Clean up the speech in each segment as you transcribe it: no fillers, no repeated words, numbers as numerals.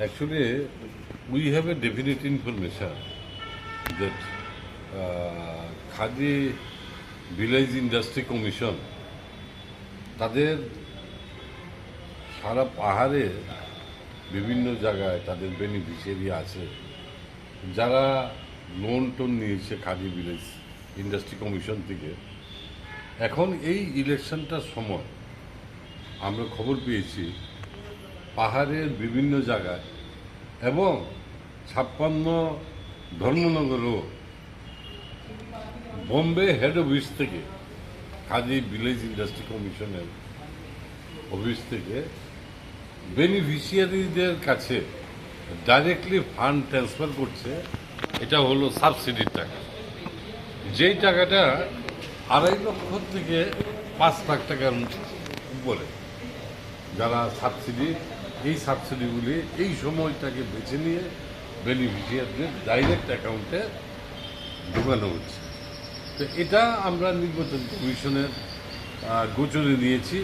Actually, we have a definite information that Khadi Village Industry Commission তাদের সারা পাহাড়ে বিভিন্ন জায়গায় তাদের বেনিফিশিয়ারি আছে যারা লোন টোন নিয়েছে খাদি ভিলেজ ইন্ডাস্ট্রি কমিশন থেকে। এখন এই ইলেকশনটার সময় আমরা খবর পেয়েছি পাহাড়ের বিভিন্ন জায়গায় এবং 56 ধর্মনগরও বোম্বে হেড অফিস থেকে খাদি ভিলেজ ইন্ডাস্ট্রি কমিশনের অফিস থেকে বেনিফিশিয়ারিদের কাছে ডাইরেক্টলি ফান্ড ট্রান্সফার করছে। এটা হলো সাবসিডির টাকা, যেই টাকাটা 2.5 লক্ষ থেকে 5 লাখ টাকার উপরে যারা সাবসিডি, এই সাবসিডিগুলি এই সময়টাকে বেছে নিয়ে বেনিফিশিয়ারিদের ডাইরেক্ট অ্যাকাউন্টে ঢোকানো হচ্ছে। তো এটা আমরা নির্বাচন কমিশনের গোচরে নিয়েছি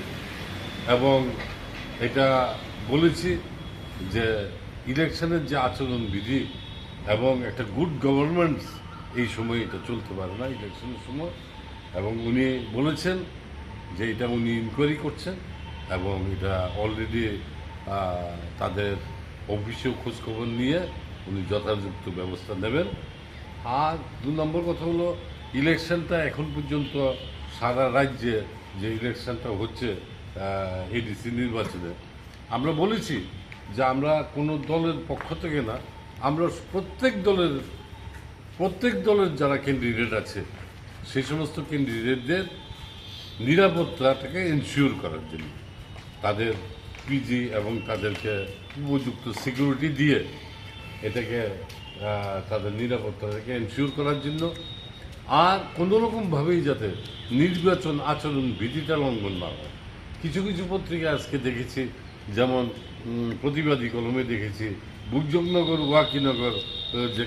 এবং এটা বলেছি যে ইলেকশনের যে আচরণবিধি এবং একটা গুড গভর্নমেন্ট এই সময় এটা চলতে পারে না ইলেকশনের সময়। এবং উনি বলেছেন যে এটা উনি ইনকোয়ারি করছেন এবং এটা অলরেডি তাদের অফিসেও খোঁজখবর নিয়ে উনি যথাযথ ব্যবস্থা নেবেন। আর 2 নম্বর কথা হলো ইলেকশনটা এখন পর্যন্ত সারা রাজ্যে যে ইলেকশনটা হচ্ছে এডিসি নির্বাচনে, আমরা বলেছি যে আমরা কোনো দলের পক্ষ থেকে না, আমরা প্রত্যেক দলের যারা ক্যান্ডিডেট আছে সেই সমস্ত ক্যান্ডিডেটদের নিরাপত্তাটাকে এনশিওর করার জন্য তাদের পিজি এবং তাদেরকে উপযুক্ত সিকিউরিটি দিয়ে এটাকে তাদের নিরাপত্তাটাকে এনশিওর করার জন্য, আর কোনোরকমভাবেই যাতে নির্বাচন আচরণ বিধিটা লঙ্ঘন না হয়। কিছু কিছু পত্রিকা আজকে দেখেছি, যেমন প্রতিবাদী কলমে দেখেছি বুকজগনগর ওয়াকিনগর যে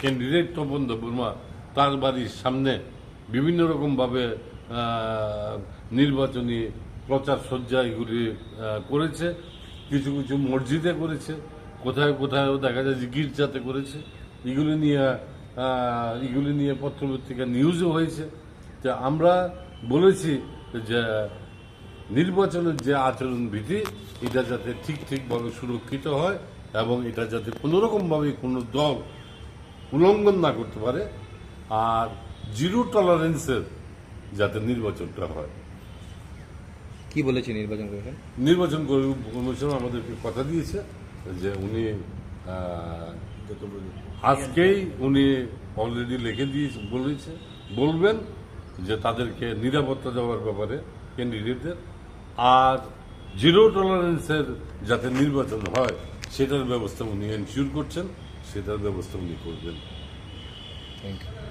ক্যান্ডিডেট তপন দেববর্মা তার বাড়ির সামনে বিভিন্ন রকমভাবে নির্বাচনী প্রচার সজ্জা এগুলি করেছে। কিছু কিছু মসজিদে করেছে, কোথায় কোথায়ও দেখা যায় যে গির্জাতে করেছে। এগুলি নিয়ে পত্রপত্রিকা নিউজও হয়েছে। তো আমরা বলেছি যে নির্বাচনের যে আচরণবিধি এটা যাতে ঠিকভাবে সুরক্ষিত হয় এবং এটা যাতে কোনোরকমভাবে কোনো দল উল্লঙ্ঘন না করতে পারে, আর 0 টলারেন্সের যাতে নির্বাচনটা হয়। কি বলেছে নির্বাচন কমিশন? নির্বাচন কমিশন আমাদেরকে কথা দিয়েছে যে উনি আজকেই উনি অলরেডি লিখে দিয়েছে, বলবেন যে তাদেরকে নিরাপত্তা দেওয়ার ব্যাপারে ক্যান্ডিডেটদের, আর 0 টলারেন্সের যাতে নির্বাচন হয় সেটার ব্যবস্থা উনি এনশিওর করছেন, সেটার ব্যবস্থা উনি করবেন। Thank you.